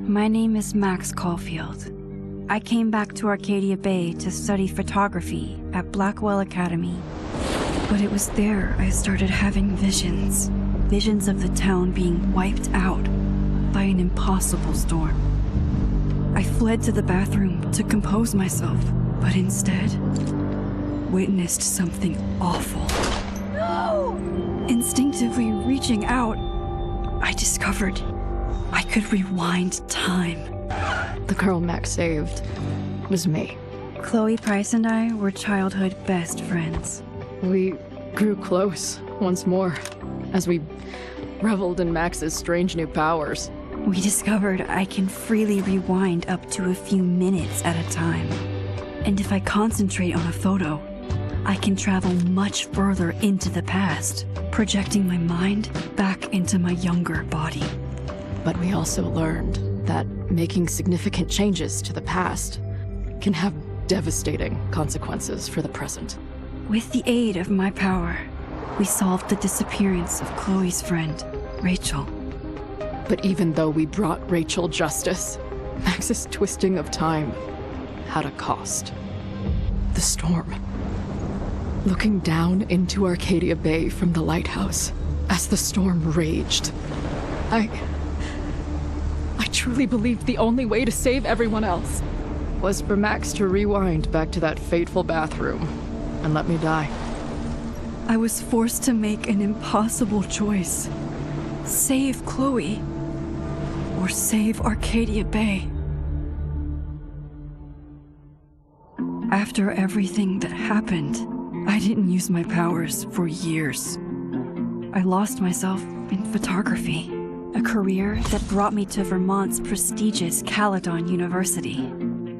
My name is Max Caulfield. I came back to Arcadia Bay to study photography at Blackwell Academy. But it was there I started having visions. Visions of the town being wiped out by an impossible storm. I fled to the bathroom to compose myself, but instead witnessed something awful. No! Instinctively reaching out, I discovered I could rewind time. The girl Max saved was me. Chloe Price and I were childhood best friends. We grew close once more as we reveled in Max's strange new powers. We discovered I can freely rewind up to a few minutes at a time. And if I concentrate on a photo, I can travel much further into the past, projecting my mind back into my younger body. But we also learned that making significant changes to the past can have devastating consequences for the present. With the aid of my power, we solved the disappearance of Chloe's friend, Rachel. But even though we brought Rachel justice, Max's twisting of time had a cost. The storm. Looking down into Arcadia Bay from the lighthouse as the storm raged, I truly believed the only way to save everyone else was for Max to rewind back to that fateful bathroom and let me die. I was forced to make an impossible choice. Save Chloe, or save Arcadia Bay. After everything that happened, I didn't use my powers for years. I lost myself in photography, a career that brought me to Vermont's prestigious Caledon University,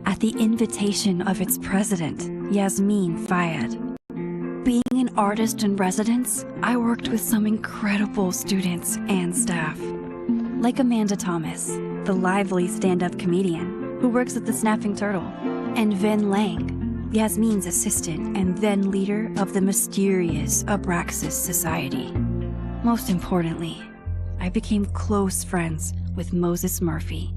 at the invitation of its president, Yasmin Fayed. Being an artist in residence, I worked with some incredible students and staff, like Amanda Thomas, the lively stand-up comedian who works at the Snapping Turtle, and Vin Lang, Yasmin's assistant and then leader of the mysterious Abraxas Society. Most importantly, I became close friends with Moses Murphy,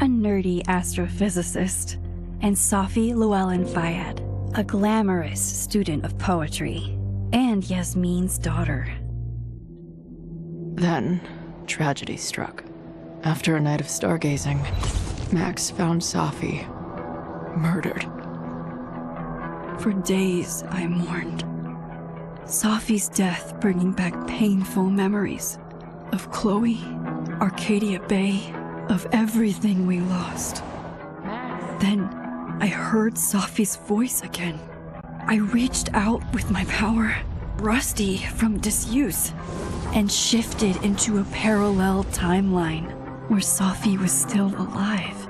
a nerdy astrophysicist, and Safi Llewellyn Fayed, a glamorous student of poetry, and Yasmin's daughter. Then, tragedy struck. After a night of stargazing, Max found Safi murdered. For days, I mourned. Safi's death bringing back painful memories of Chloe, Arcadia Bay, of everything we lost. Then, I heard Safi's voice again. I reached out with my power, rusty from disuse, and shifted into a parallel timeline where Safi was still alive,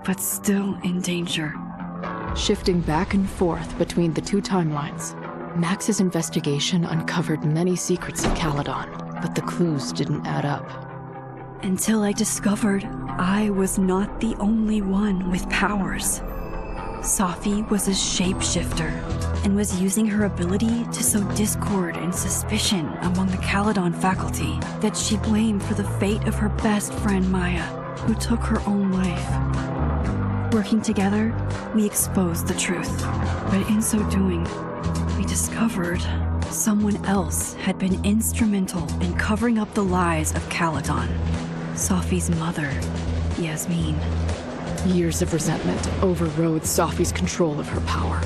but still in danger. Shifting back and forth between the two timelines, Max's investigation uncovered many secrets of Caledon, but the clues didn't add up. Until I discovered I was not the only one with powers. Safi was a shapeshifter and was using her ability to sow discord and suspicion among the Caledon faculty that she blamed for the fate of her best friend Maya, who took her own life. Working together, we exposed the truth, but in so doing, we discovered someone else had been instrumental in covering up the lies of Caledon. Safi's mother, Yasmin. Years of resentment overrode Safi's control of her power,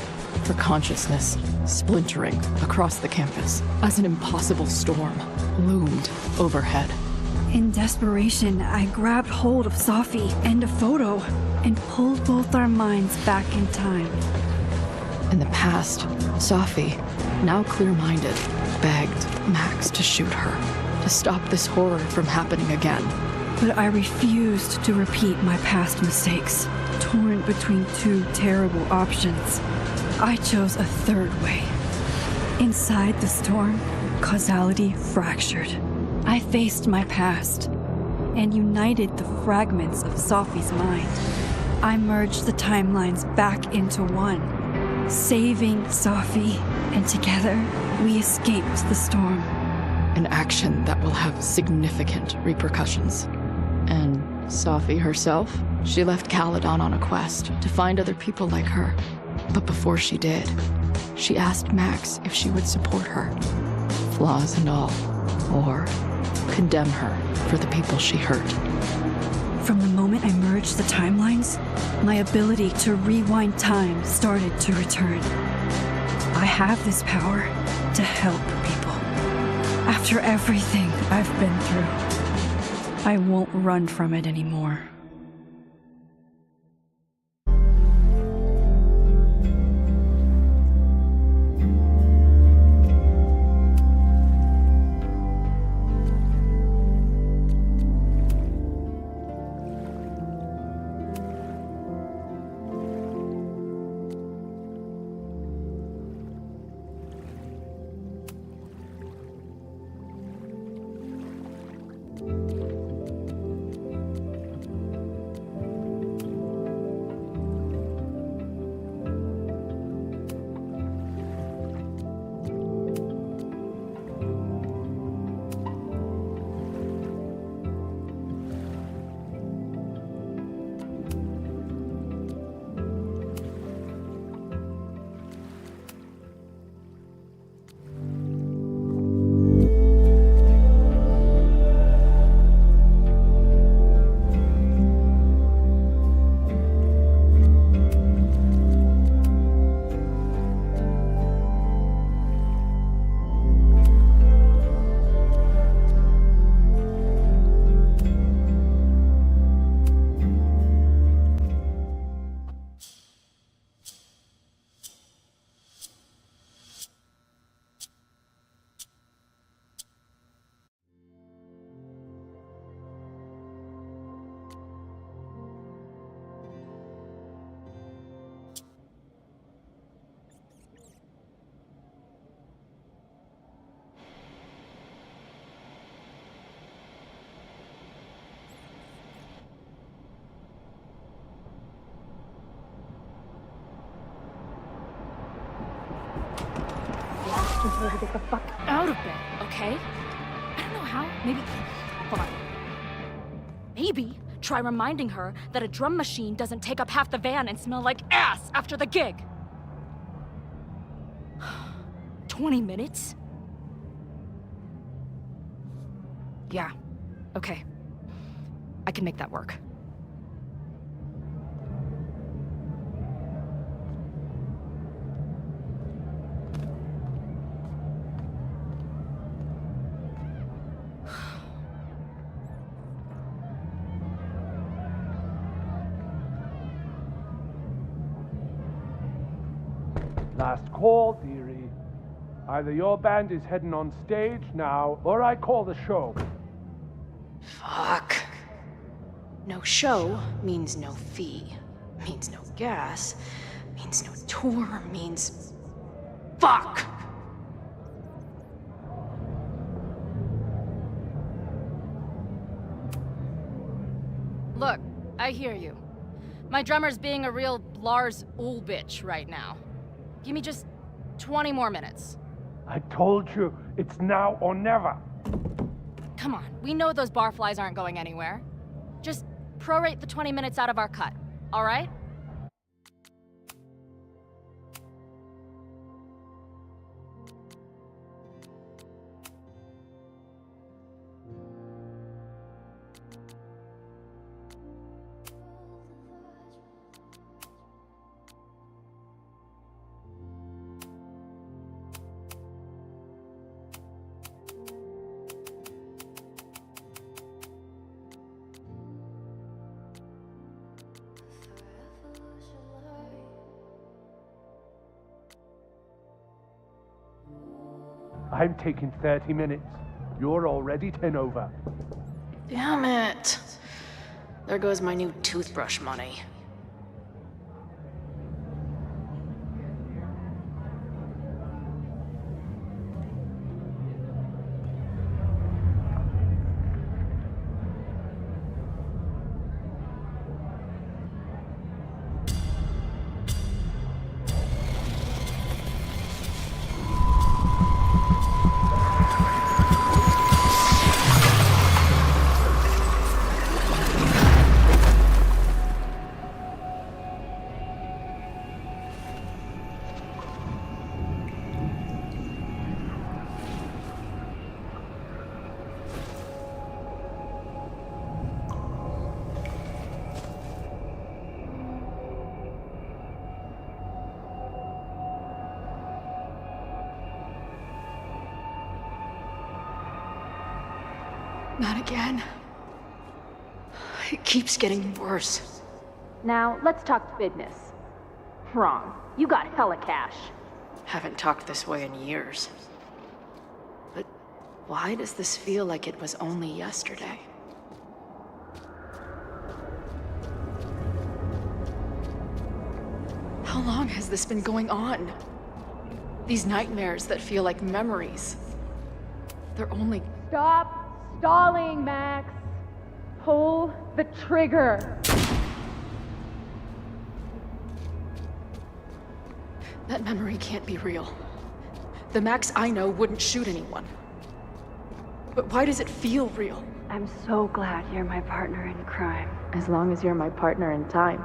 her consciousness splintering across the campus as an impossible storm loomed overhead. In desperation, I grabbed hold of Safi and a photo and pulled both our minds back in time. In the past, Safi, now clear-minded, begged Max to shoot her, to stop this horror from happening again. But I refused to repeat my past mistakes, torn between two terrible options. I chose a third way. Inside the storm, causality fractured. I faced my past and united the fragments of Safi's mind. I merged the timelines back into one, saving Safi, and together we escaped the storm. An action that will have significant repercussions. And Safi herself? She left Caledon on a quest to find other people like her. But before she did, she asked Max if she would support her, flaws and all, or condemn her for the people she hurt. From the moment I merged the timelines, my ability to rewind time started to return. I have this power to help people. After everything I've been through, I won't run from it anymore. Told her to get the fuck out of bed, okay? I don't know how. Maybe. Hold on. Maybe try reminding her that a drum machine doesn't take up half the van and smell like ass after the gig. 20 minutes? Yeah. Okay. I can make that work. Last call, dearie. Either your band is heading on stage now, or I call the show. Fuck. No show means no fee, means no gas, means no tour, means... Fuck! Look, I hear you. My drummer's being a real Lars Ulrich right now. Give me just 20 more minutes. I told you, it's now or never. Come on, we know those barflies aren't going anywhere. Just prorate the 20 minutes out of our cut, all right? I'm taking 30 minutes. You're already 10 over. Damn it. There goes my new toothbrush money. Not again. It keeps getting worse. Now, let's talk business. Wrong. You got hella cash. Haven't talked this way in years. But why does this feel like it was only yesterday? How long has this been going on? These nightmares that feel like memories. They're only... Stop stalling, Max. Pull the trigger. That memory can't be real. The Max I know wouldn't shoot anyone. But why does it feel real? I'm so glad you're my partner in crime. As long as you're my partner in time.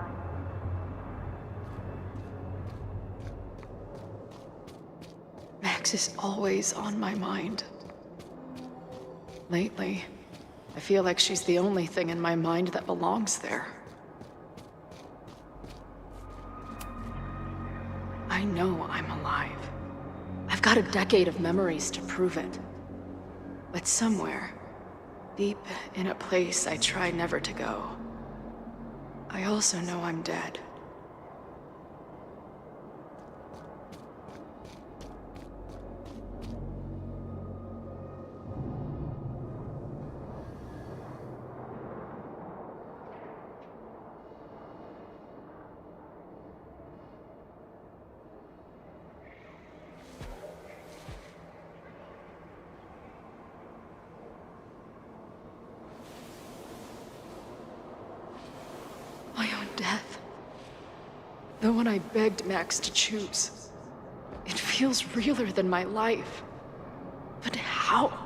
Max is always on my mind. Lately, I feel like she's the only thing in my mind that belongs there. I know I'm alive. I've got a decade of memories to prove it. But somewhere, deep in a place I try never to go, I also know I'm dead. My own death. The one I begged Max to choose. It feels realer than my life. But how?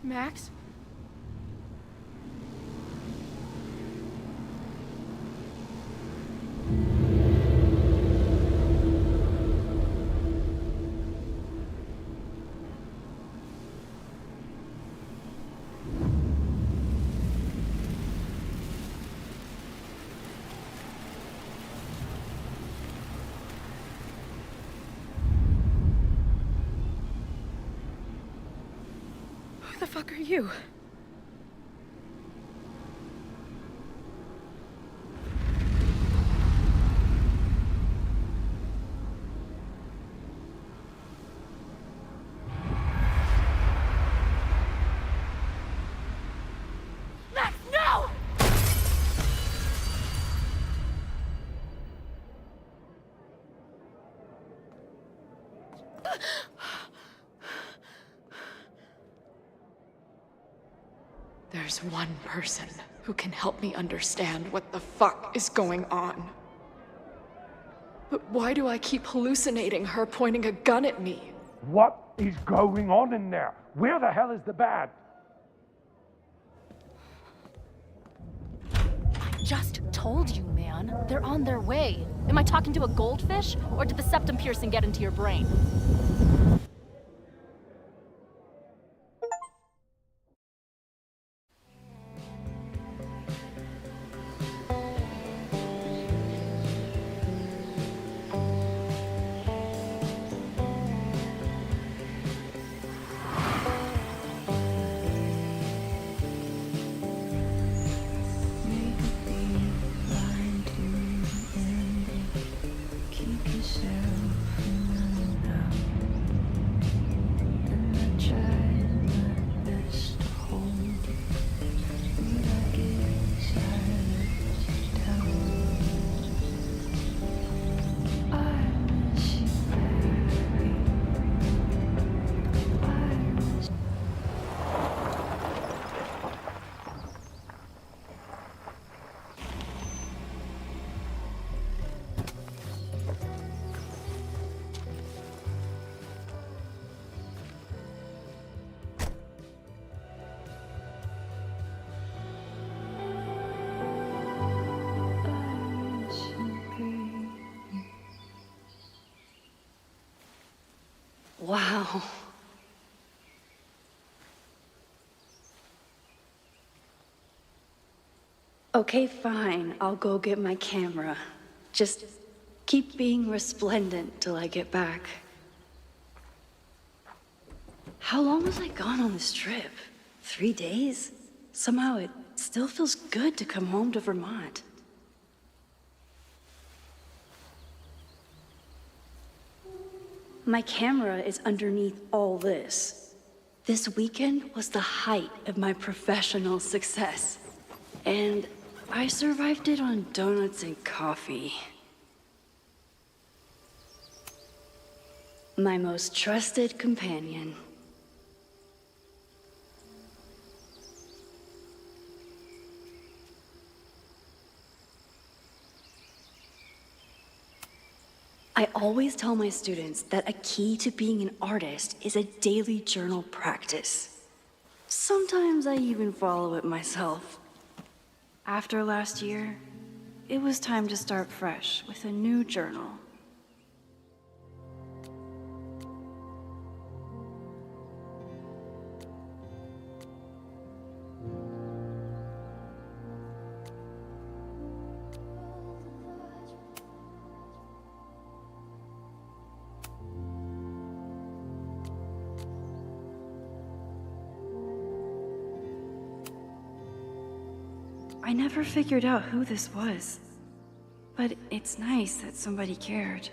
Max? Who the fuck are you? Max, no! There's one person who can help me understand what the fuck is going on. But why do I keep hallucinating her pointing a gun at me? What is going on in there? Where the hell is the band? I just told you, man. They're on their way. Am I talking to a goldfish, or did the septum piercing get into your brain? Wow. Okay, fine. I'll go get my camera. Just keep being resplendent till I get back. How long was I gone on this trip? 3 days? Somehow it still feels good to come home to Vermont. My camera is underneath all this. This weekend was the height of my professional success. And I survived it on donuts and coffee. My most trusted companion. I always tell my students that a key to being an artist is a daily journal practice. Sometimes I even follow it myself. After last year, it was time to start fresh with a new journal. I never figured out who this was, but it's nice that somebody cared.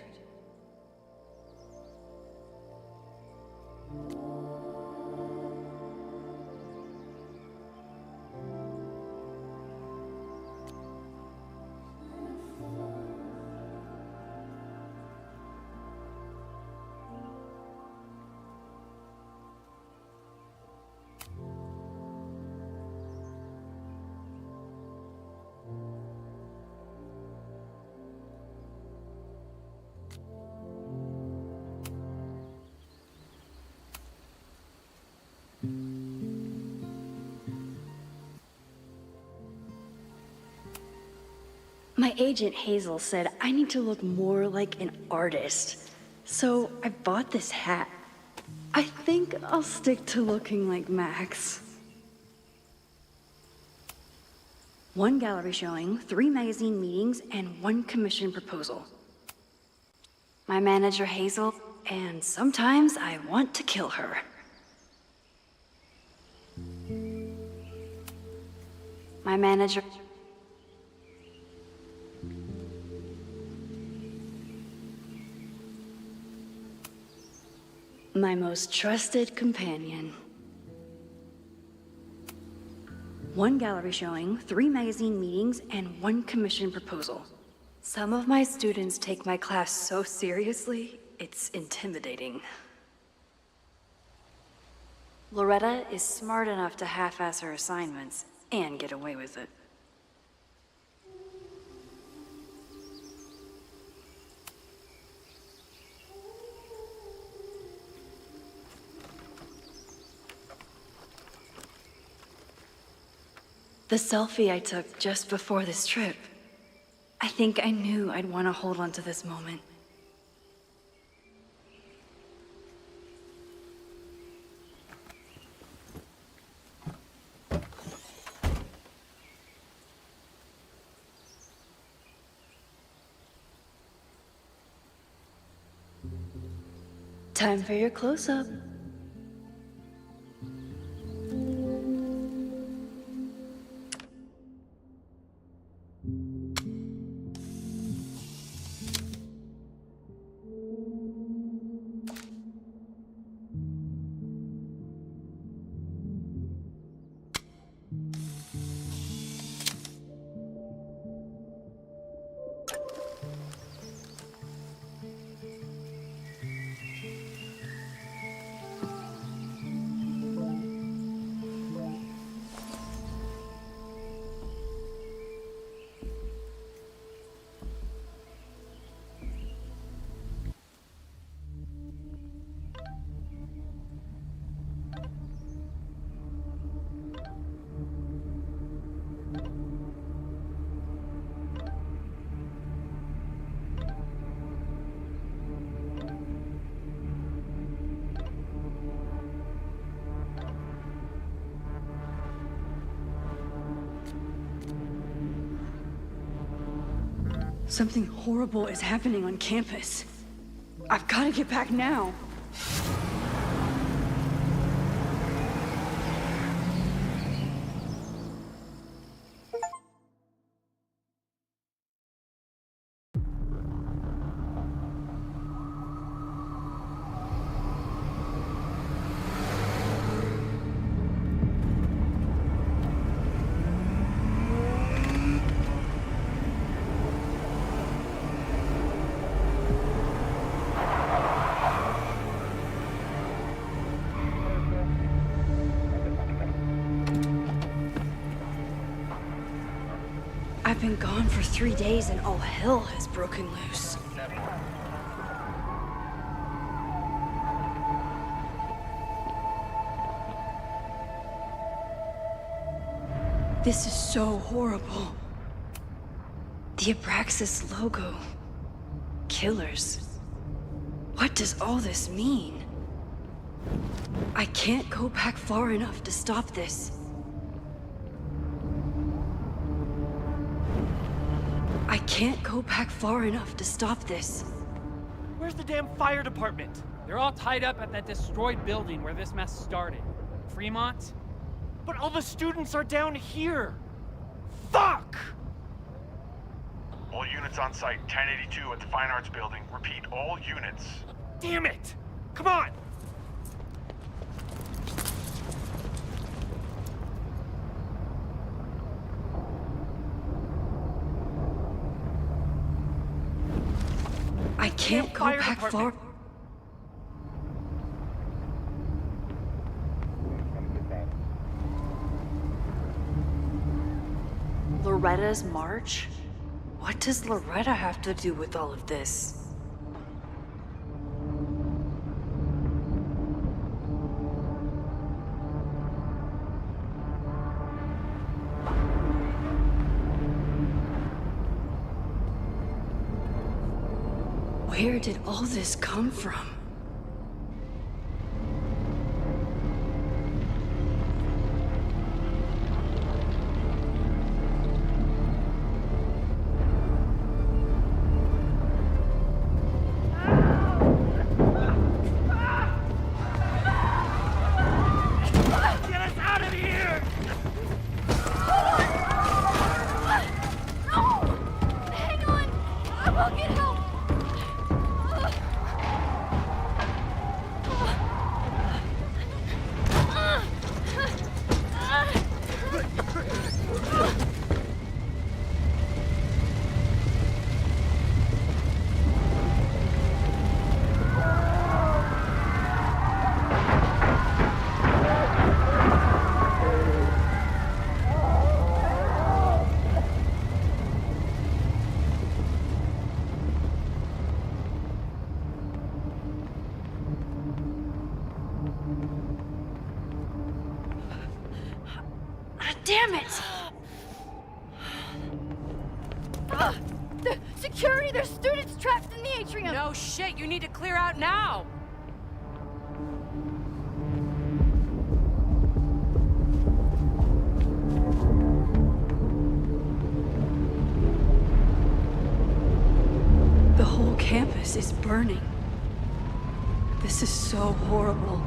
My agent Hazel said I need to look more like an artist, so I bought this hat. I think I'll stick to looking like Max. 1 gallery showing, 3 magazine meetings, and 1 commission proposal. My manager Hazel, and sometimes I want to kill her. My manager... My most trusted companion. 1 gallery showing, 3 magazine meetings, and 1 commission proposal. Some of my students take my class so seriously, it's intimidating. Loretta is smart enough to half-ass her assignments and get away with it. The selfie I took just before this trip. I think I knew I'd want to hold on to this moment. Time for your close-up. Something horrible is happening on campus. I've got to get back now. I've been gone for 3 days and all hell has broken loose. This is so horrible. The Abraxas logo. Killers. What does all this mean? I can't go back far enough to stop this. I can't go back far enough to stop this. Where's the damn fire department? They're all tied up at that destroyed building where this mess started. Fremont? But all the students are down here! Fuck! All units on site, 1082 at the Fine Arts Building. Repeat, all units. Damn it! Come on! I can't go Fire back far. department. Loretta's march? What does Loretta have to do with all of this? Where did all this come from? Get us out of here! No! Hang on! I will get help! Damn it! The security! There's students trapped in the atrium! No shit, you need to clear out now! The whole campus is burning. This is so horrible.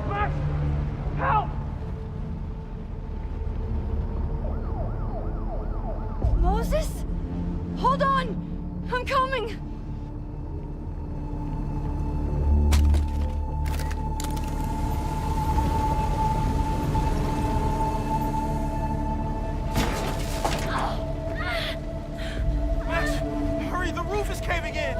Max! Help! Moses? Hold on! I'm coming! Max, hurry, the roof is caving in!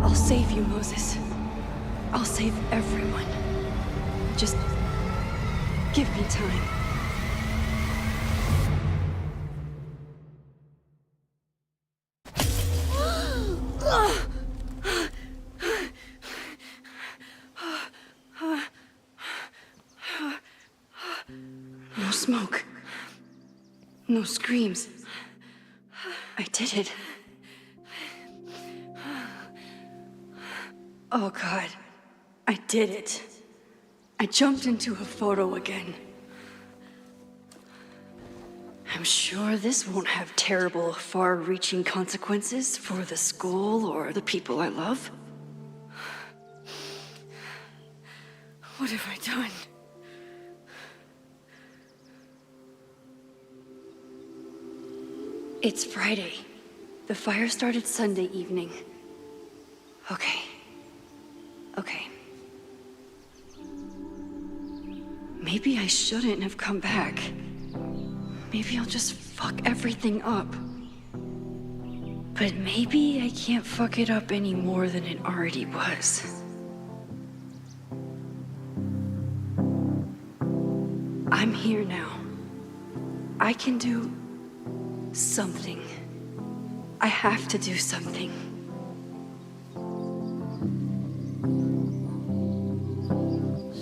I'll save you, Moses. I'll save everyone. Just give me time. No smoke. No screams. I did it. Oh God, I did it. I jumped into a photo again. I'm sure this won't have terrible, far-reaching consequences for the school or the people I love. What have I done? It's Friday. The fire started Sunday evening. Okay. Maybe I shouldn't have come back. Maybe I'll just fuck everything up. But maybe I can't fuck it up any more than it already was. I'm here now. I can do something. I have to do something.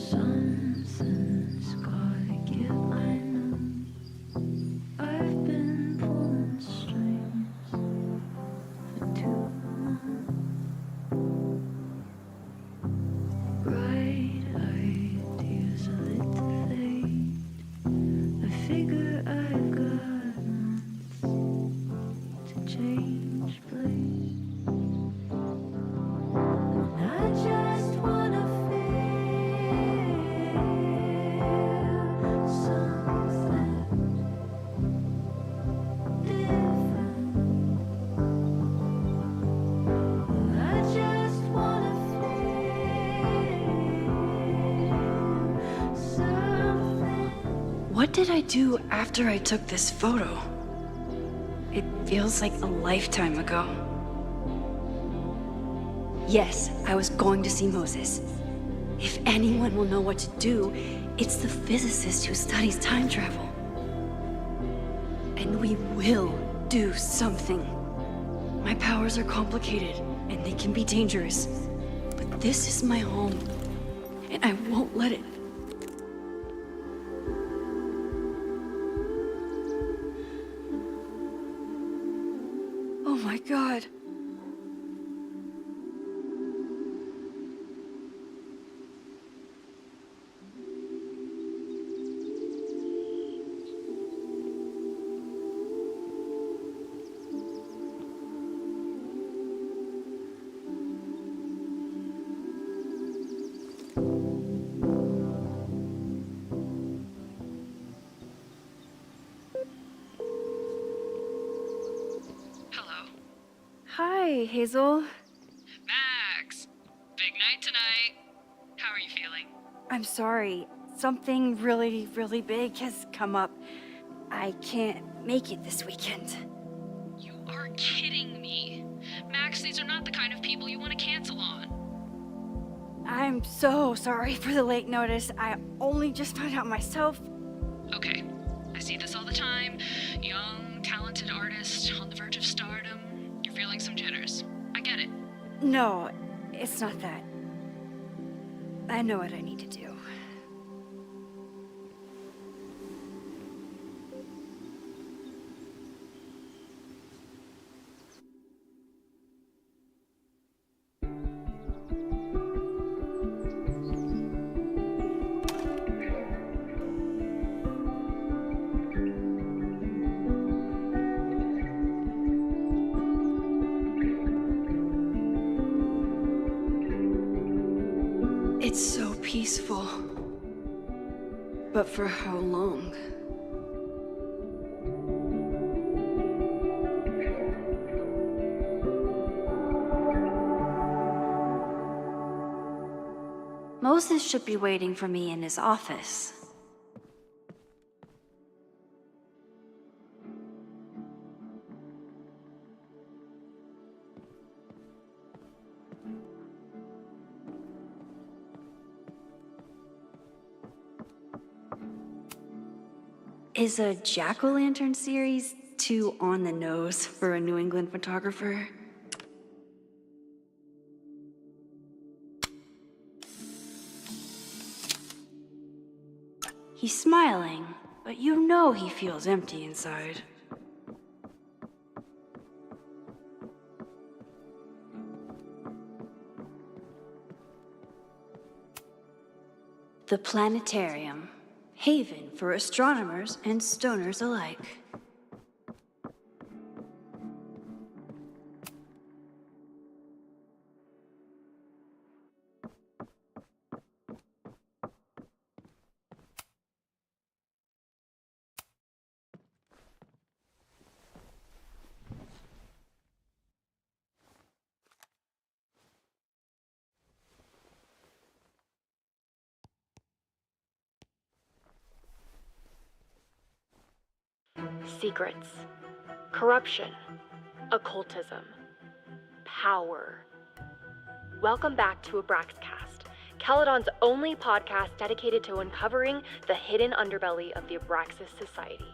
Something's gotta give, I know. I've been pulling strings for too long. Bright ideas are lit to fade. I figure I've got months to change place. And I just wanna feel something different. I just wanna feel something. What did I do after I took this photo? It feels like a lifetime ago. Yes, I was going to see Moses. If anyone will know what to do, it's the physicist who studies time travel. And we will do something. My powers are complicated, and they can be dangerous. But this is my home, and I won't let it. Oh my God. Hello. Hi, Hazel. Max! Big night tonight. How are you feeling? I'm sorry. Something really, really big has come up. I can't make it this weekend. You are kidding me. Max, these are not the kind of people you want to cancel on. I'm so sorry for the late notice. I only just found out myself. Okay, I see this all the time. Young, talented artist on the verge of stardom. You're feeling some jitters. I get it. No, it's not that. I know what I need to do. It's so peaceful. But for how long? Moses should be waiting for me in his office. Is a jack-o'-lantern series too on the nose for a New England photographer? He's smiling, but you know he feels empty inside. The planetarium, haven for astronomers and stoners alike. Secrets, corruption, occultism, power. Welcome back to Abraxcast, Caledon's only podcast dedicated to uncovering the hidden underbelly of the Abraxas Society.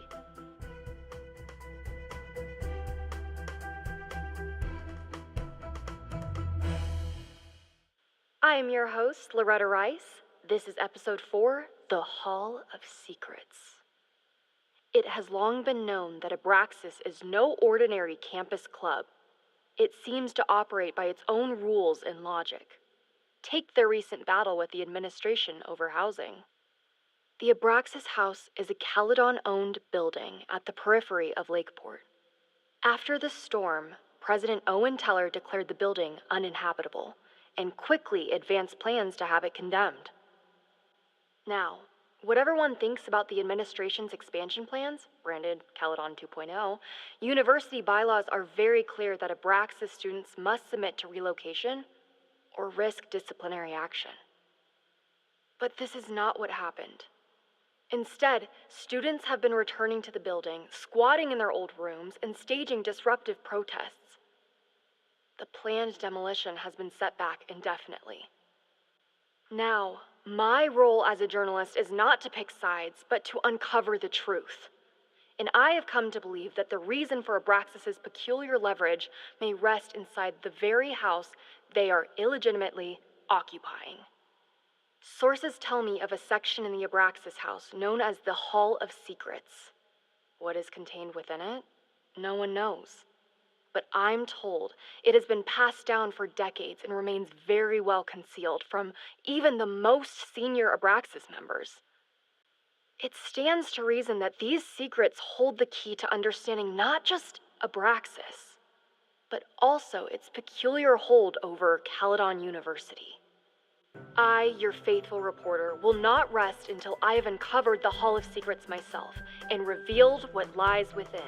I am your host, Loretta Rice. This is episode 4, The Hall of Secrets. It has long been known that Abraxas is no ordinary campus club. It seems to operate by its own rules and logic. Take their recent battle with the administration over housing. The Abraxas House is a Caledon-owned building at the periphery of Lakeport. After the storm, President Owen Teller declared the building uninhabitable and quickly advanced plans to have it condemned. Now, whatever one thinks about the administration's expansion plans, branded Caledon 2.0, university bylaws are very clear that Abraxas students must submit to relocation or risk disciplinary action. But this is not what happened. Instead, students have been returning to the building, squatting in their old rooms, and staging disruptive protests. The planned demolition has been set back indefinitely. Now, my role as a journalist is not to pick sides, but to uncover the truth. And I have come to believe that the reason for Abraxas's peculiar leverage may rest inside the very house they are illegitimately occupying. Sources tell me of a section in the Abraxas house known as the Hall of Secrets. What is contained within it? No one knows. But I'm told it has been passed down for decades and remains very well concealed from even the most senior Abraxas members. It stands to reason that these secrets hold the key to understanding not just Abraxas, but also its peculiar hold over Caledon University. I, your faithful reporter, will not rest until I have uncovered the Hall of Secrets myself and revealed what lies within.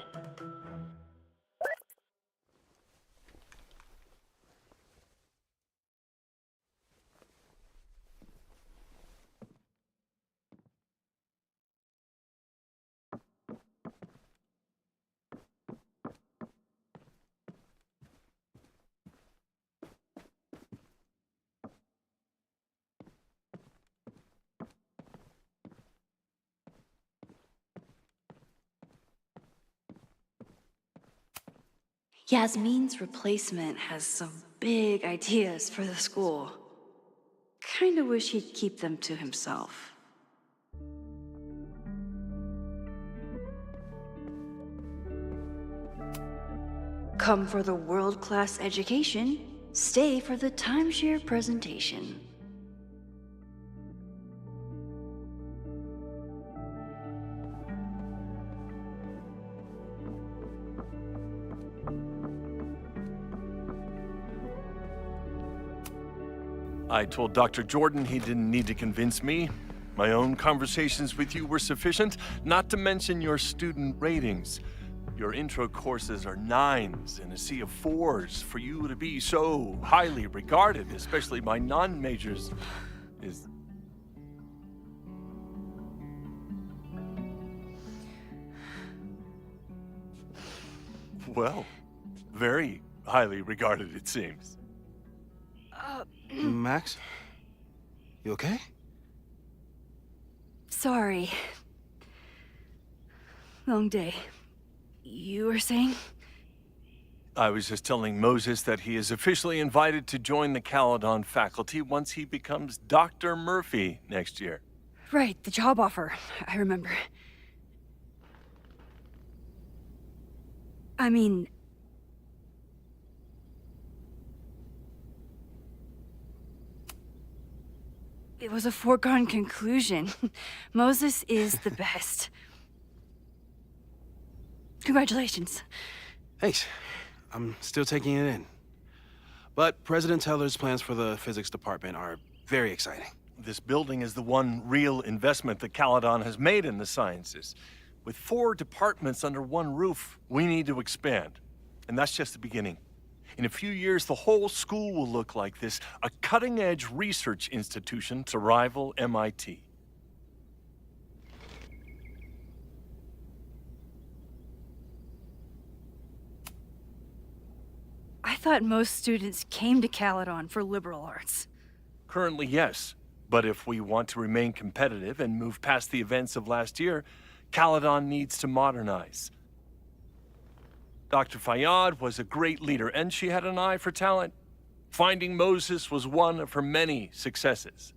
Yasmin's replacement has some big ideas for the school. Kinda wish he'd keep them to himself. Come for the world-class education, stay for the timeshare presentation. I told Dr. Jordan he didn't need to convince me. My own conversations with you were sufficient, not to mention your student ratings. Your intro courses are 9s and a sea of 4s. For you to be so highly regarded, especially by non-majors, is... well, very highly regarded, it seems. Max? You okay? Sorry. Long day. You were saying? I was just telling Moses that he is officially invited to join the Caledon faculty once he becomes Dr. Murphy next year. Right, the job offer. I remember. I mean... It was a foregone conclusion. Moses is the best. Congratulations. Thanks. I'm still taking it in. But President Teller's plans for the physics department are very exciting. This building is the one real investment that Caledon has made in the sciences. With 4 departments under one roof, we need to expand. And that's just the beginning. In a few years, the whole school will look like this, a cutting-edge research institution to rival MIT. I thought most students came to Caledon for liberal arts. Currently, yes. But if we want to remain competitive and move past the events of last year, Caledon needs to modernize. Dr. Fayyad was a great leader, and she had an eye for talent. Finding Moses was one of her many successes.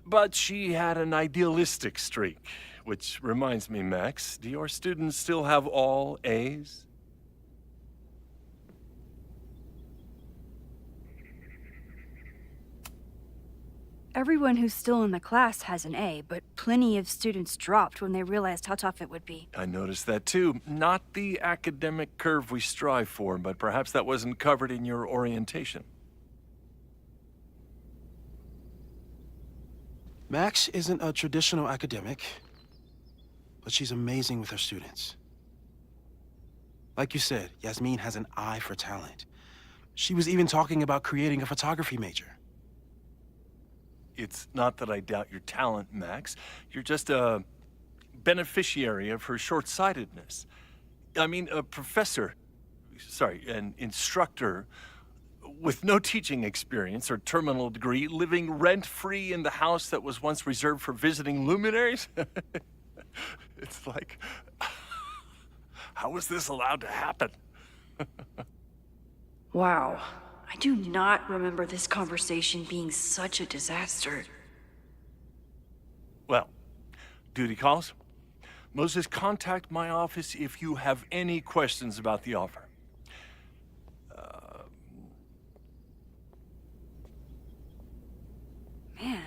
But she had an idealistic streak, which reminds me, Max, do your students still have all A's? Everyone who's still in the class has an A, but plenty of students dropped when they realized how tough it would be. I noticed that too. Not the academic curve we strive for, but perhaps that wasn't covered in your orientation. Max isn't a traditional academic, but she's amazing with her students. Like you said, Yasmin has an eye for talent. She was even talking about creating a photography major. It's not that I doubt your talent, Max. You're just a beneficiary of her short-sightedness. I mean, a professor, an instructor with no teaching experience or terminal degree, living rent-free in the house that was once reserved for visiting luminaries? It's like, how was this allowed to happen? Wow. I do not remember this conversation being such a disaster. Well, duty calls. Moses, contact my office if you have any questions about the offer. Man,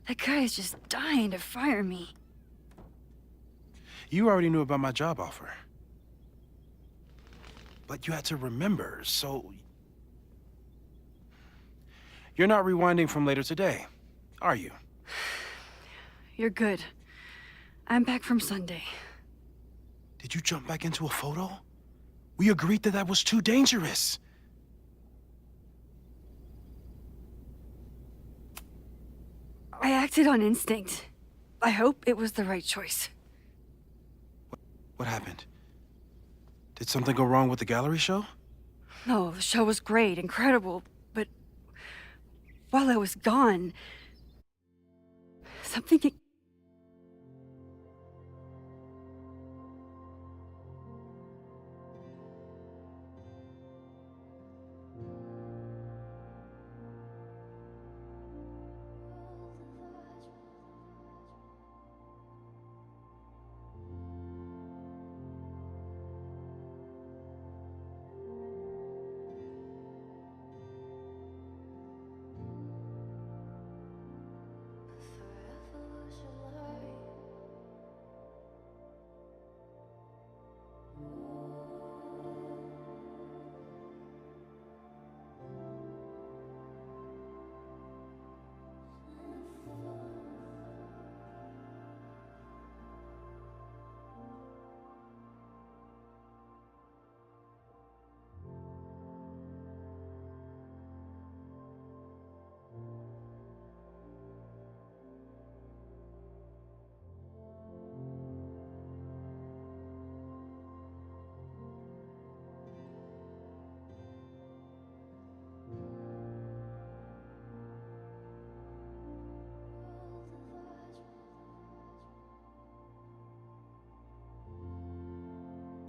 that guy is just dying to fire me. You already knew about my job offer. But you had to remember, so... You're not rewinding from later today, are you? You're good. I'm back from Sunday. Did you jump back into a photo? We agreed that that was too dangerous. I acted on instinct. I hope it was the right choice. What happened? Did something go wrong with the gallery show? No, the show was great, incredible, but while I was gone, something...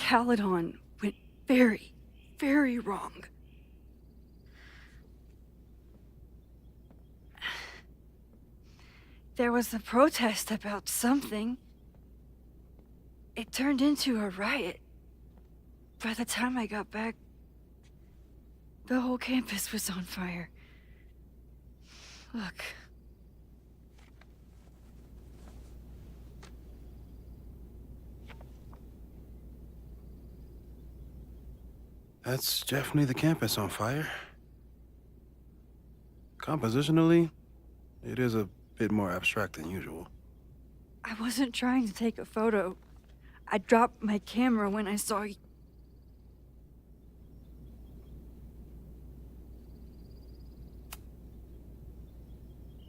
Caledon went very, very wrong. There was a protest about something. It turned into a riot. By the time I got back, the whole campus was on fire. Look. That's definitely the campus on fire. Compositionally, it is a bit more abstract than usual. I wasn't trying to take a photo. I dropped my camera when I saw you.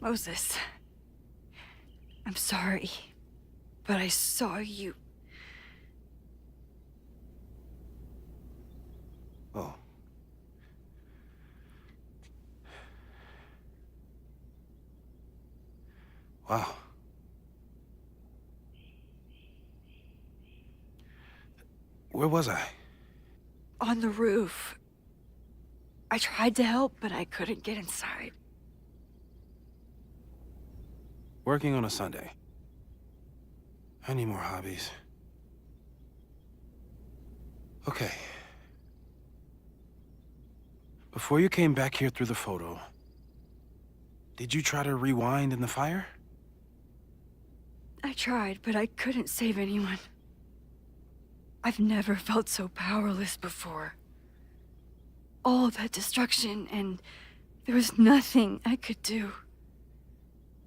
Moses, I'm sorry, but I saw you. Oh. Wow. Where was I? On the roof. I tried to help, but I couldn't get inside. Working on a Sunday. I need more hobbies. Okay. Before you came back here through the photo, did you try to rewind in the fire? I tried, but I couldn't save anyone. I've never felt so powerless before. All that destruction, and there was nothing I could do.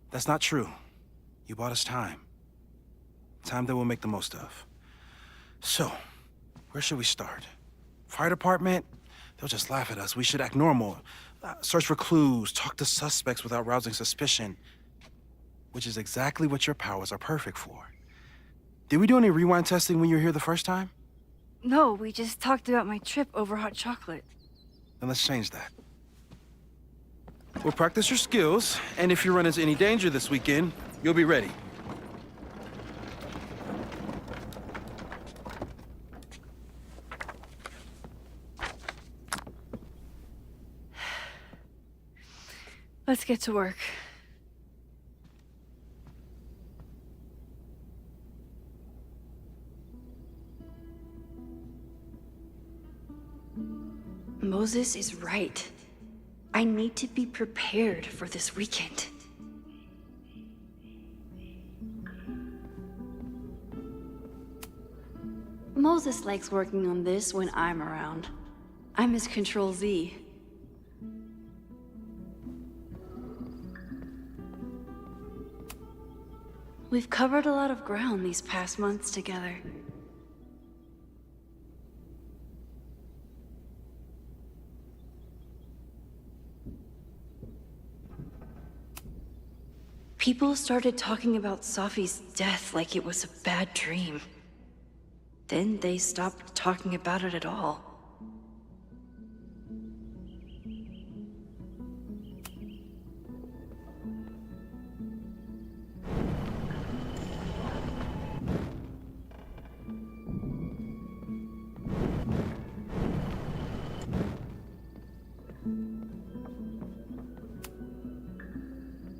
That's not true. You bought us time. Time that we'll make the most of. So, where should we start? Fire department? They'll just laugh at us. We should act normal. Search for clues, talk to suspects without rousing suspicion. Which is exactly what your powers are perfect for. Did we do any rewind testing when you were here the first time? No, we just talked about my trip over hot chocolate. Then let's change that. We'll practice your skills, and if you run into any danger this weekend, you'll be ready. Let's get to work. Moses is right. I need to be prepared for this weekend. Moses likes working on this when I'm around. I'm his Control-Z. We've covered a lot of ground these past months together. People started talking about Safi's death like it was a bad dream. Then they stopped talking about it at all.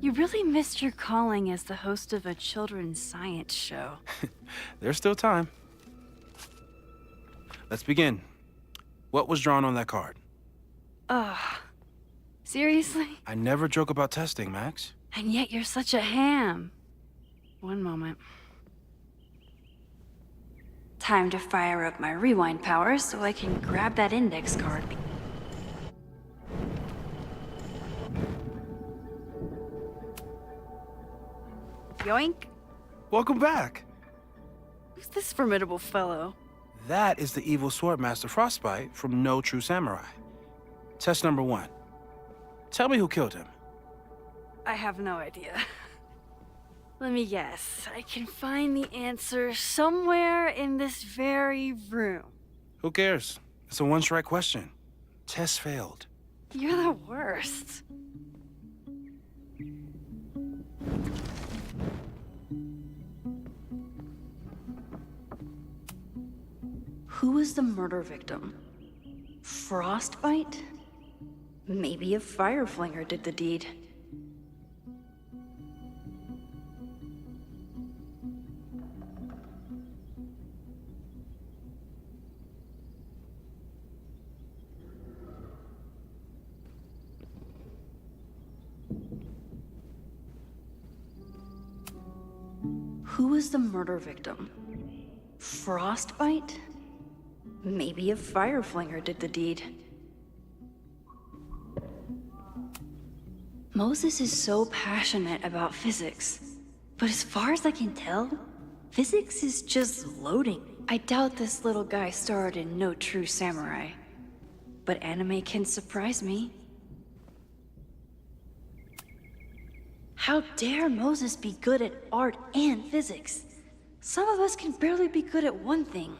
You really missed your calling as the host of a children's science show. There's still time. Let's begin. What was drawn on that card? Seriously? I never joke about testing, Max. And yet you're such a ham. One moment. Time to fire up my rewind powers so I can grab that index card. Yoink. Welcome back. Who's this formidable fellow? That is the evil Swordmaster Frostbite from No True Samurai. Test number 1. Tell me who killed him. I have no idea. Let me guess. I can find the answer somewhere in this very room. Who cares? It's a one-strike question. Test failed. You're the worst. Who was the murder victim? Frostbite? Maybe a fire flinger did the deed. Who was the murder victim? Frostbite? Maybe a fire flinger did the deed. Moses is so passionate about physics, but as far as I can tell, physics is just loading. I doubt this little guy starred in No True Samurai, but anime can surprise me. How dare Moses be good at art and physics? Some of us can barely be good at one thing.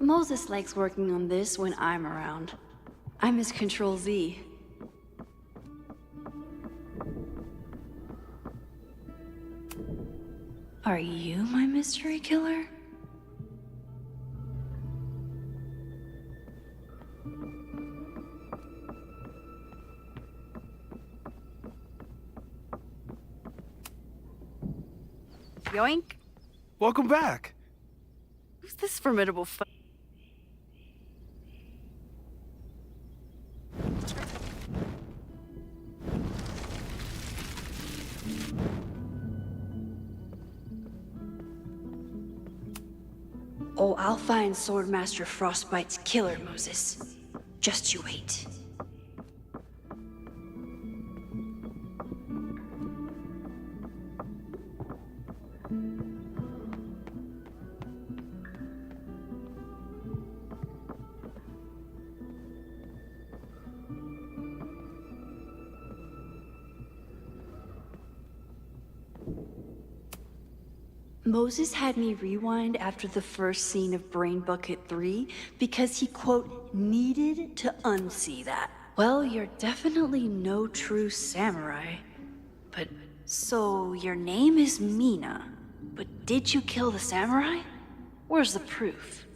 Moses likes working on this when I'm around. I'm his Control Z. Are you my mystery killer? Yoink. Welcome back. Who's this formidable Oh, I'll find Swordmaster Frostbite's killer, Moses. Just you wait. Moses had me rewind after the first scene of Brain Bucket 3 because he, quote, needed to unsee that. Well, you're definitely no true samurai. But, so your name is Mina, but did you kill the samurai? Where's the proof?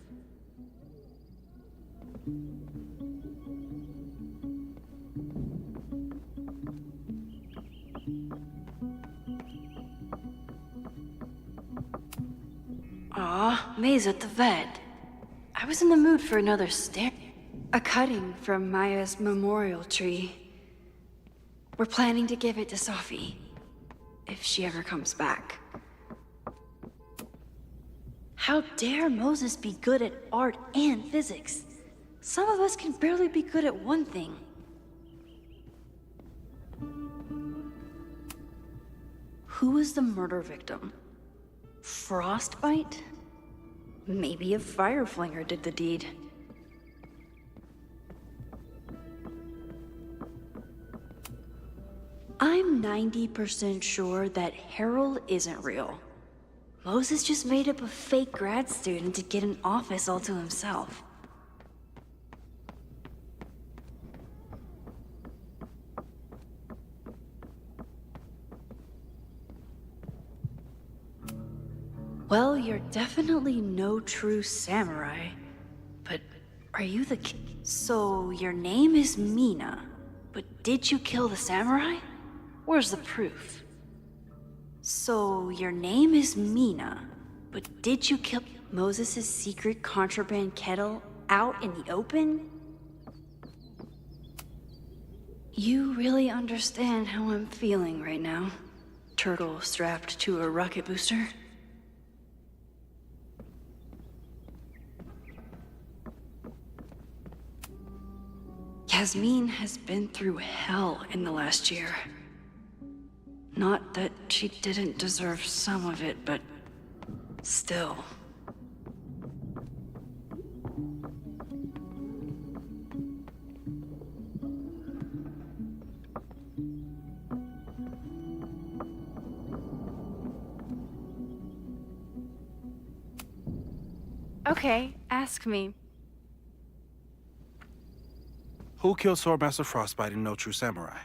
Aw, May's at the vet. I was in the mood for another a cutting from Maya's memorial tree. We're planning to give it to Safi, if she ever comes back. How dare Moses be good at art and physics? Some of us can barely be good at one thing. Who was the murder victim? Frostbite? Maybe a fire flinger did the deed. I'm 90% sure that Harold isn't real. Moses just made up a fake grad student to get an office all to himself. Well, you're definitely no true samurai. But are you the So your name is Mina, but did you kill the samurai? Where's the proof? So your name is Mina, but did you kill Moses' secret contraband kettle out in the open? You really understand how I'm feeling right now, turtle strapped to a rocket booster. Yasmin has been through hell in the last year. Not that she didn't deserve some of it, but still. Okay, ask me. Who killed Swordmaster Frostbite in No True Samurai?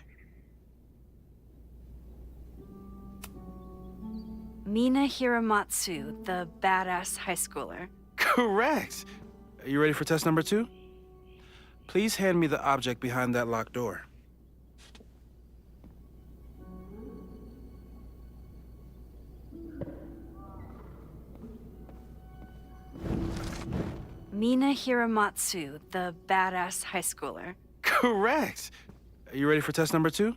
Mina Hiramatsu, the badass high schooler. Correct! Are you ready for test number 2? Please hand me the object behind that locked door. Mina Hiramatsu, the badass high schooler. Correct! Are you ready for test number 2?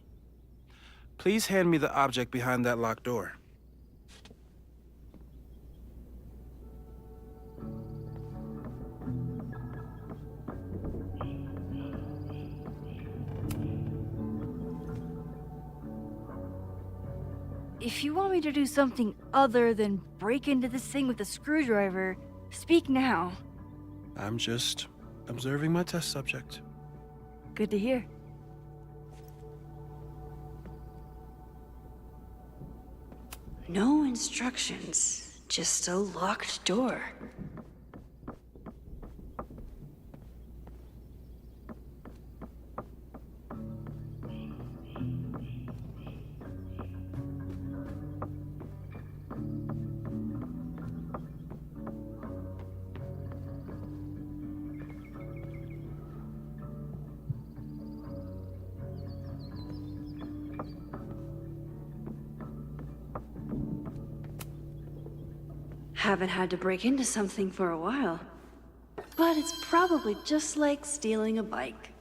Please hand me the object behind that locked door. If you want me to do something other than break into this thing with a screwdriver, speak now. I'm just observing my test subject. Good to hear. No instructions, just a locked door. Haven't had to break into something for a while. But it's probably just like stealing a bike.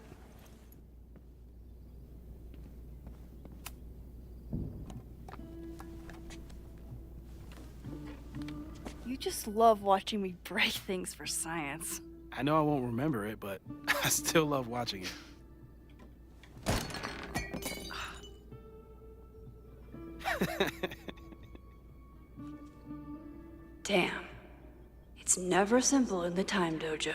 You just love watching me break things for science. I know I won't remember it, but I still love watching it. Damn. It's never simple in the Time Dojo.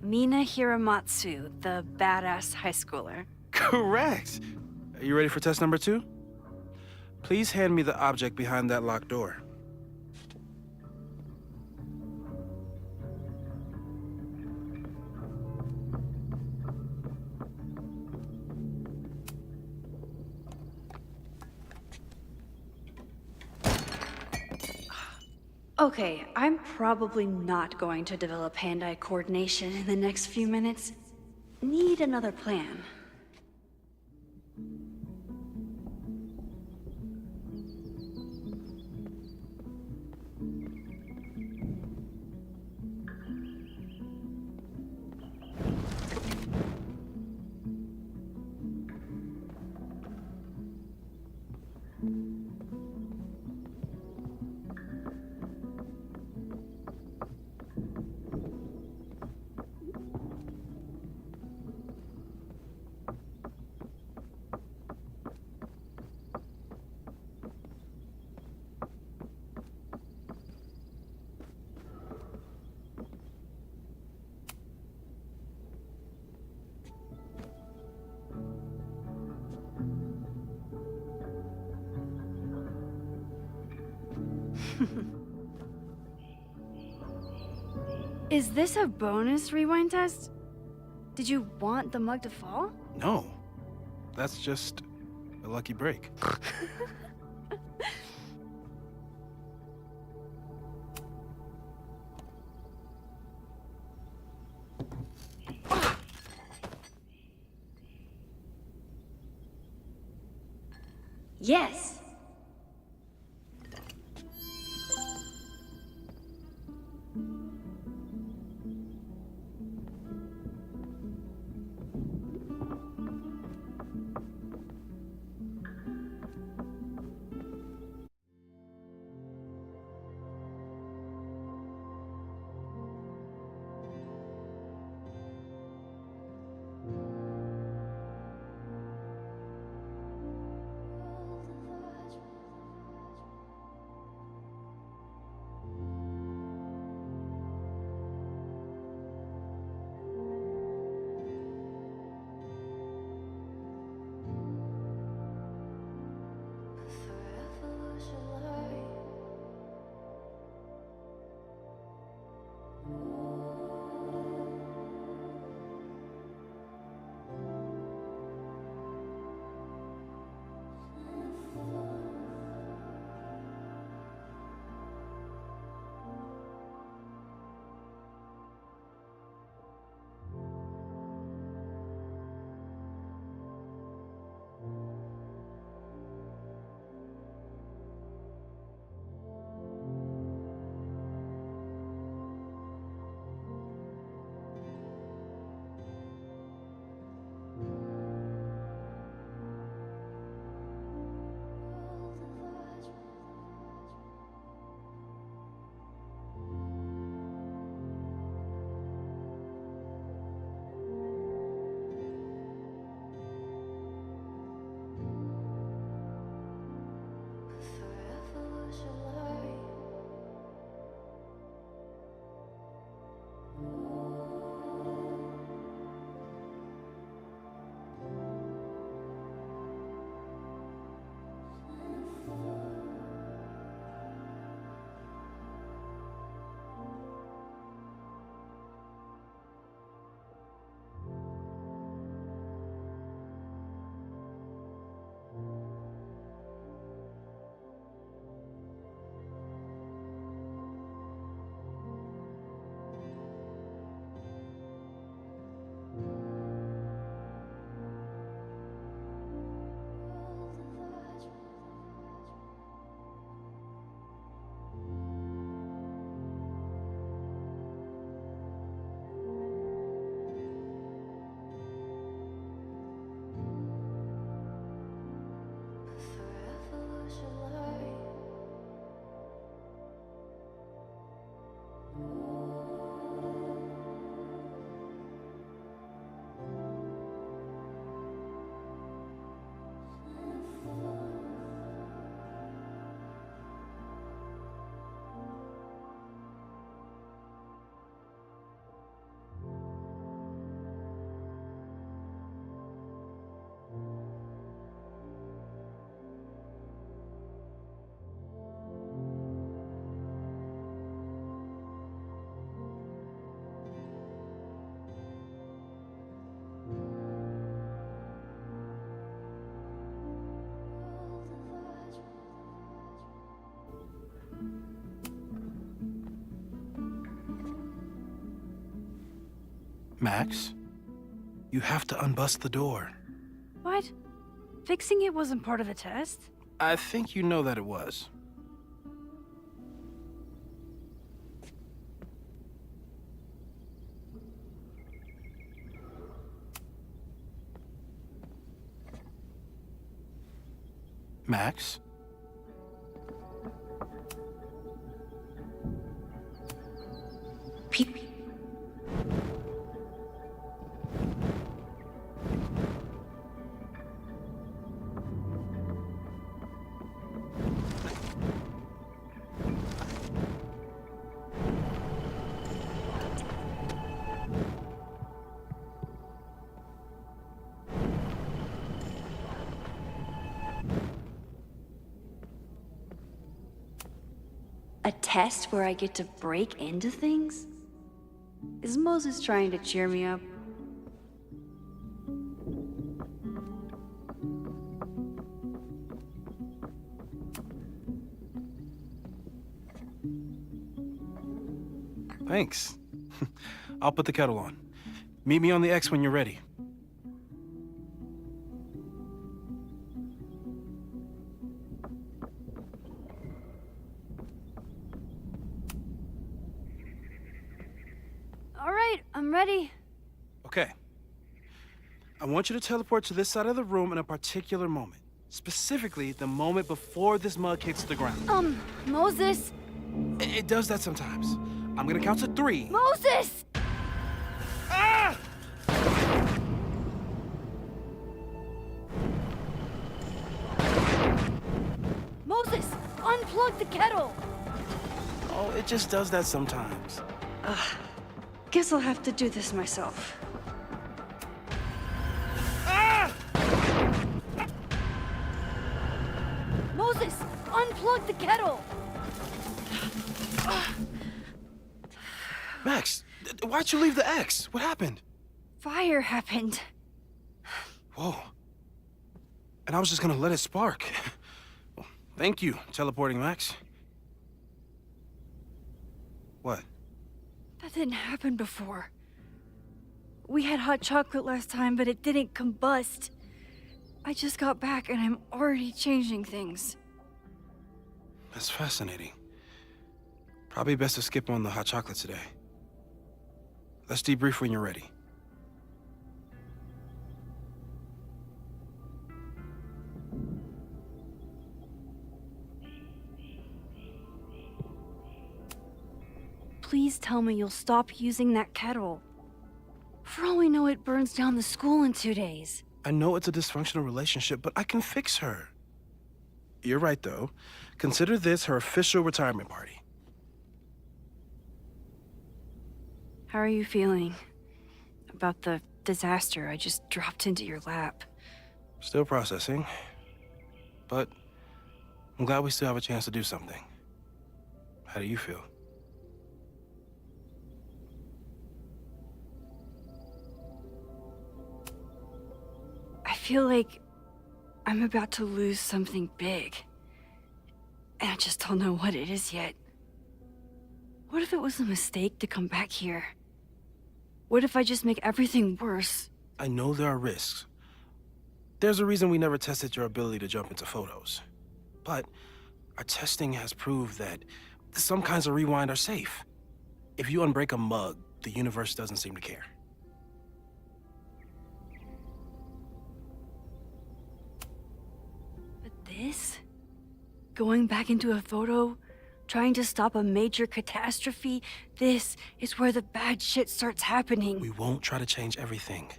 Mina Hiramatsu, the badass high schooler. Correct! Are you ready for test number 2? Please hand me the object behind that locked door. Okay, I'm probably not going to develop hand-eye coordination in the next few minutes. Need another plan. Is this a bonus rewind test? Did you want the mug to fall? No. That's just a lucky break. Yes. Max, you have to unbust the door. What? Fixing it wasn't part of the test? I think you know that it was. Max? Pete. A test where I get to break into things? Is Moses trying to cheer me up? Thanks. I'll put the kettle on. Meet me on the X when you're ready. All right, I'm ready. Okay. I want you to teleport to this side of the room in a particular moment. Specifically, the moment before this mug hits the ground. Moses! It does that sometimes. I'm gonna count to 3. Moses! Ah! Moses, unplug the kettle! Oh, it just does that sometimes. Guess I'll have to do this myself. Moses, unplug the kettle! Max, why'd you leave the X? What happened? Fire happened. Whoa. And I was just gonna let it spark. Well, thank you, teleporting Max. What? That didn't happen before. We had hot chocolate last time, but it didn't combust. I just got back and I'm already changing things. That's fascinating. Probably best to skip on the hot chocolate today. Let's debrief when you're ready. Please tell me you'll stop using that kettle. For all we know, it burns down the school in 2 days. I know it's a dysfunctional relationship, but I can fix her. You're right, though. Consider this her official retirement party. How are you feeling about the disaster I just dropped into your lap? Still processing. But I'm glad we still have a chance to do something. How do you feel? I feel like I'm about to lose something big. And I just don't know what it is yet. What if it was a mistake to come back here? What if I just make everything worse? I know there are risks. There's a reason we never tested your ability to jump into photos. But our testing has proved that some kinds of rewind are safe. If you unbreak a mug, the universe doesn't seem to care. But this? Going back into a photo? Trying to stop a major catastrophe? This is where the bad shit starts happening. We won't try to change everything.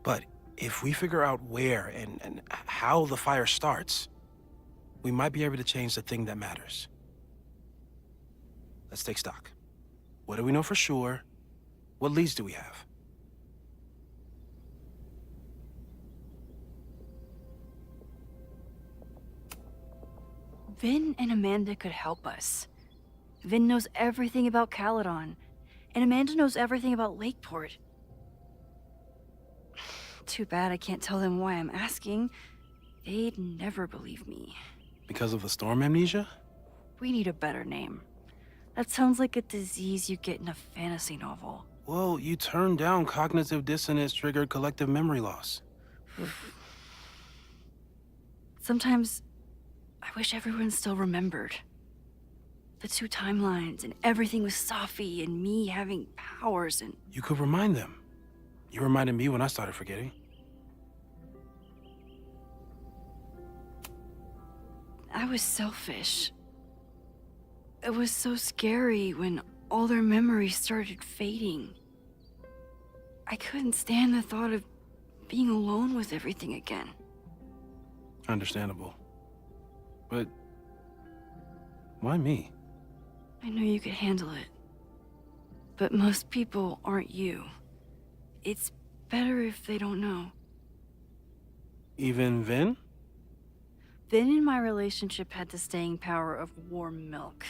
But if we figure out where and how the fire starts, we might be able to change the thing that matters. Let's take stock. What do we know for sure? What leads do we have? Vin and Amanda could help us. Vin knows everything about Caledon, and Amanda knows everything about Lakeport. Too bad I can't tell them why I'm asking. They'd never believe me. Because of the storm amnesia? We need a better name. That sounds like a disease you get in a fantasy novel. Well, you turned down cognitive dissonance triggered collective memory loss. Sometimes I wish everyone still remembered. The two timelines and everything with Safi and me having powers and... You could remind them. You reminded me when I started forgetting. I was selfish. It was so scary when all their memories started fading. I couldn't stand the thought of being alone with everything again. Understandable. But why me? I know you could handle it. But most people aren't you. It's better if they don't know. Even Vin? Vin in my relationship had the staying power of warm milk.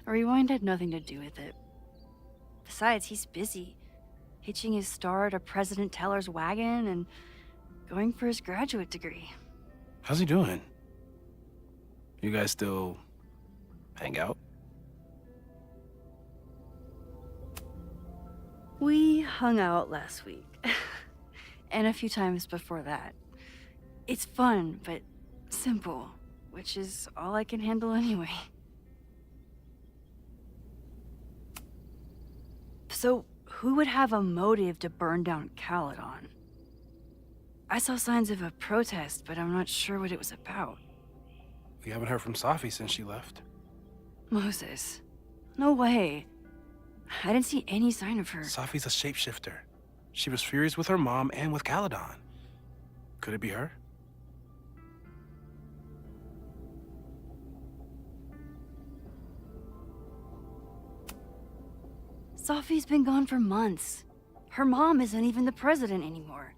A rewind had nothing to do with it. Besides, he's busy, hitching his star to President Teller's wagon and going for his graduate degree. How's he doing? You guys still hang out? We hung out last week. And a few times before that. It's fun, but simple, which is all I can handle anyway. So, who would have a motive to burn down Caledon? I saw signs of a protest, but I'm not sure what it was about. We haven't heard from Safi since she left. Moses. No way. I didn't see any sign of her. Safi's a shapeshifter. She was furious with her mom and with Caledon. Could it be her? Safi's been gone for months. Her mom isn't even the president anymore.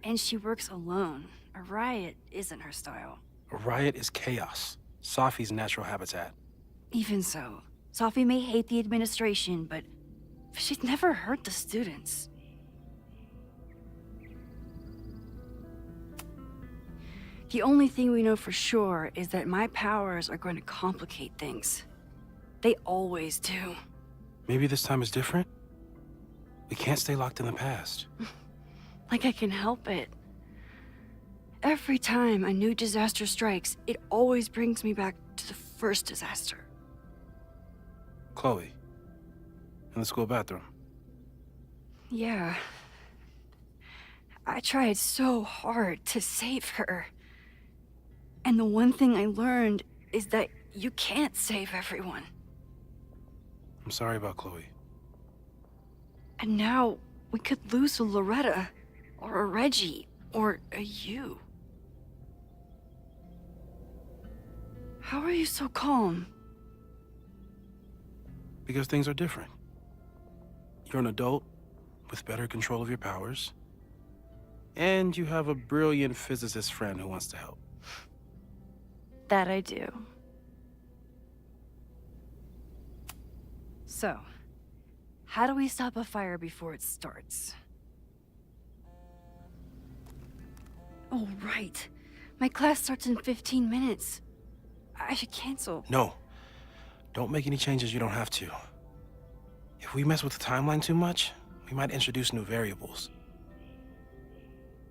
And she works alone. A riot isn't her style. A riot is chaos. Safi's natural habitat. Even so, Safi may hate the administration, but she's never hurt the students. The only thing we know for sure is that my powers are going to complicate things. They always do. Maybe this time is different? We can't stay locked in the past. Like I can help it. Every time a new disaster strikes, it always brings me back to the first disaster. Chloe, in the school bathroom. Yeah. I tried so hard to save her. And the one thing I learned is that you can't save everyone. I'm sorry about Chloe. And now we could lose a Loretta, or a Reggie, or a you. How are you so calm? Because things are different. You're an adult with better control of your powers. And you have a brilliant physicist friend who wants to help. That I do. So, how do we stop a fire before it starts? Oh, right. My class starts in 15 minutes. I should cancel. No. Don't make any changes you don't have to. If we mess with the timeline too much, we might introduce new variables.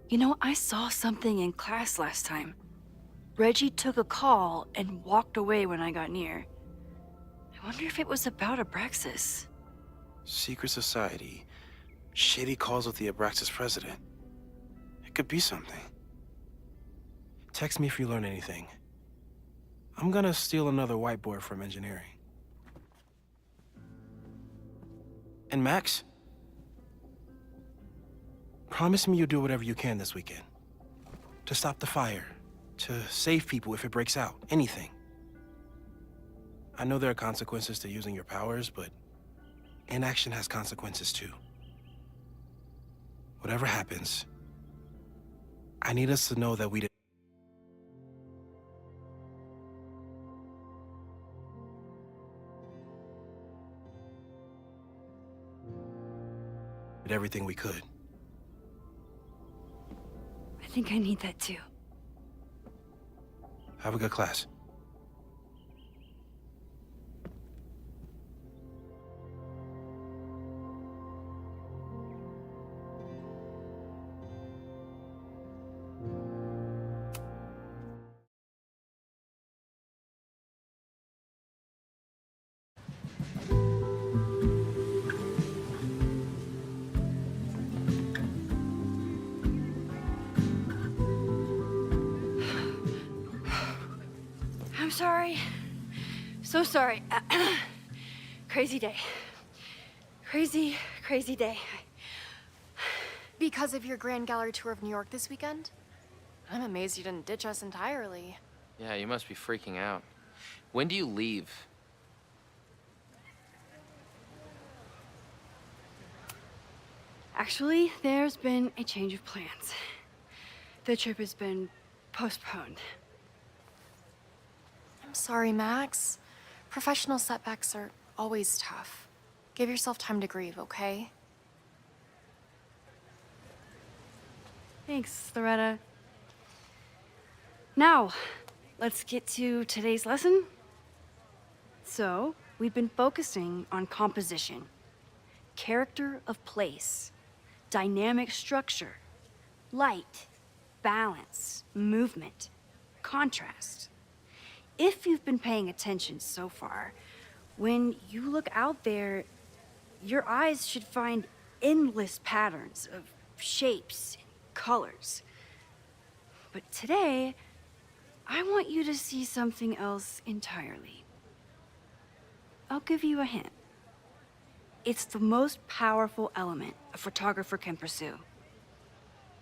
You know, I saw something in class last time. Reggie took a call and walked away when I got near. I wonder if it was about Abraxas. Secret society. Shady calls with the Abraxas president. It could be something. Text me if you learn anything. I'm gonna steal another whiteboard from engineering. And Max? Promise me you'll do whatever you can this weekend. To stop the fire. To save people if it breaks out. Anything. I know there are consequences to using your powers, but inaction has consequences too. Whatever happens, I need us to know that we did everything we could. I think I need that too. Have a good class. sorry. So sorry. Crazy day. Crazy day. Because of your Grand Gallery tour of New York this weekend? I'm amazed you didn't ditch us entirely. Yeah, you must be freaking out. When do you leave? Actually, there's been a change of plans. The trip has been postponed. I'm sorry, Max. Professional setbacks are always tough. Give yourself time to grieve, okay? Thanks, Loretta. Now, let's get to today's lesson. So, we've been focusing on composition, character of place, dynamic structure, light, balance, movement, contrast. If you've been paying attention so far, when you look out there, your eyes should find endless patterns of shapes and colors. But today, I want you to see something else entirely. I'll give you a hint. It's the most powerful element a photographer can pursue.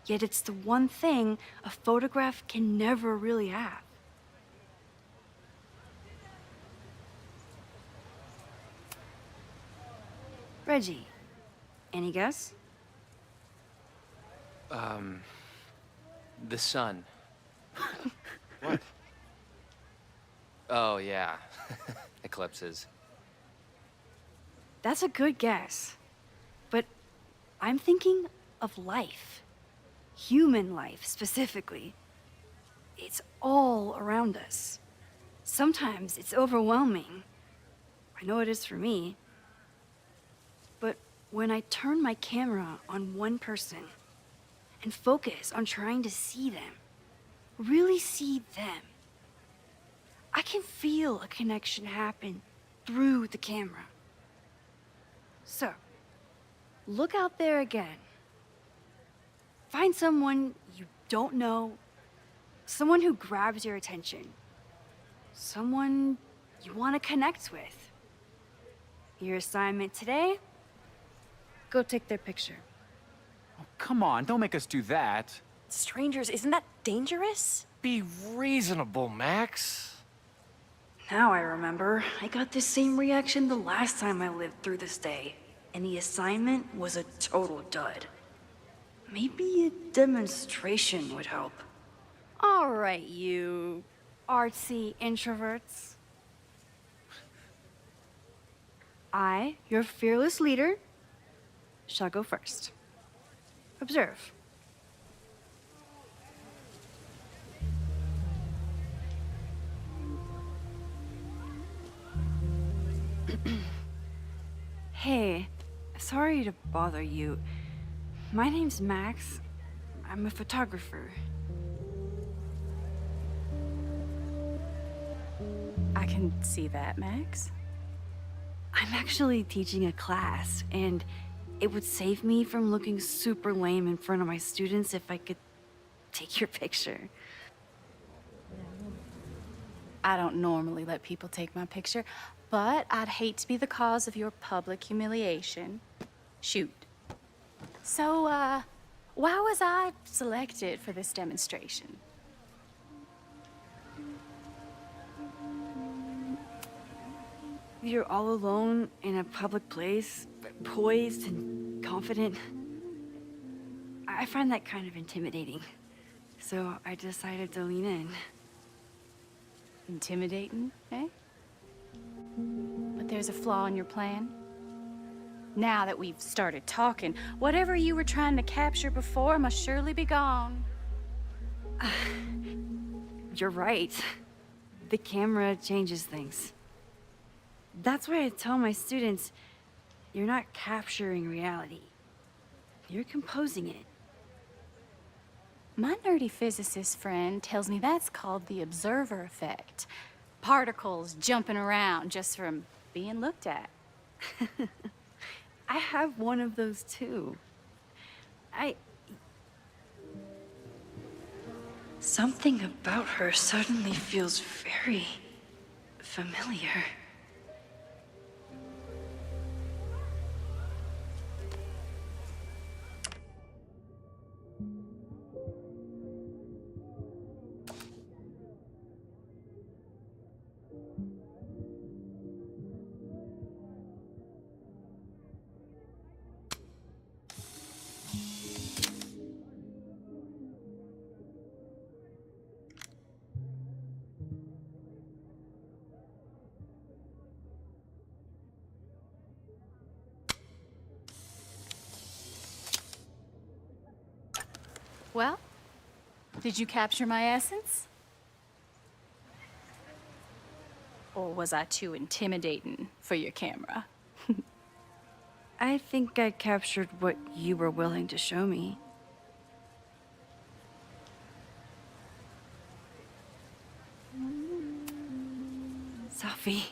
Yet it's the one thing a photograph can never really have. Reggie, any guess? The sun. What? Oh, yeah. Eclipses. That's a good guess. But I'm thinking of life. Human life, specifically. It's all around us. Sometimes it's overwhelming. I know it is for me. But when I turn my camera on one person and focus on trying to see them, really see them, I can feel a connection happen through the camera. So, look out there again. Find someone you don't know, someone who grabs your attention, someone you want to connect with. Your assignment today? Go take their picture. Oh, come on, don't make us do that. Strangers, isn't that dangerous? Be reasonable, Max. Now I remember. I got the same reaction the last time I lived through this day, and the assignment was a total dud. Maybe a demonstration would help. All right, you artsy introverts. I, your fearless leader, shall go first. Observe. Hey, sorry to bother you. My name's Max. I'm a photographer. I can see that, Max. I'm actually teaching a class, and it would save me from looking super lame in front of my students if I could take your picture. I don't normally let people take my picture, but I'd hate to be the cause of your public humiliation. Shoot. So, why was I selected for this demonstration? You're all alone in a public place, poised and confident. I find that kind of intimidating. So I decided to lean in. Intimidating, eh? But there's a flaw in your plan. Now that we've started talking, whatever you were trying to capture before must surely be gone. You're right. The camera changes things. That's why I tell my students, you're not capturing reality. You're composing it. My nerdy physicist friend tells me that's called the observer effect. Particles jumping around just from being looked at. I have one of those too. Something about her suddenly feels very familiar. Well, did you capture my essence? Or was I too intimidating for your camera? I think I captured what you were willing to show me. Sophie,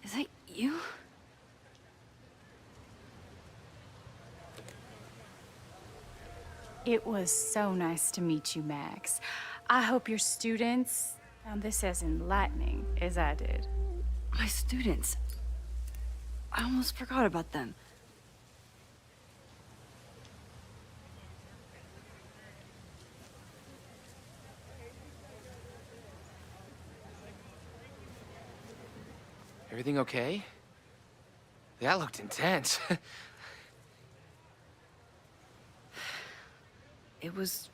is that you? It was so nice to meet you, Max. I hope your students found this as enlightening as I did. My students. I almost forgot about them. Everything okay? That looked intense. It was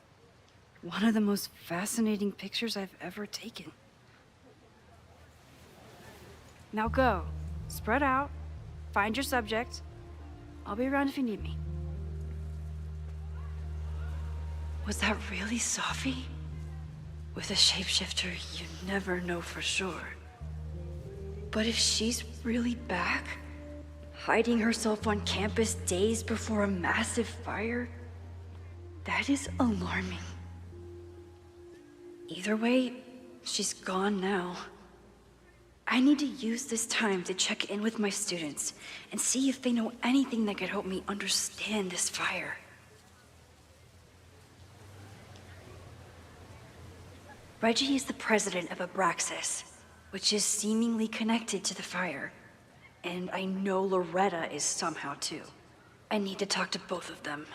one of the most fascinating pictures I've ever taken. Now go. Spread out. Find your subject. I'll be around if you need me. Was that really Sophie? With a shapeshifter, you never know for sure. But if she's really back, hiding herself on campus days before a massive fire, that is alarming. Either way, she's gone now. I need to use this time to check in with my students and see if they know anything that could help me understand this fire. Reggie is the president of Abraxas, which is seemingly connected to the fire. And I know Loretta is somehow too. I need to talk to both of them.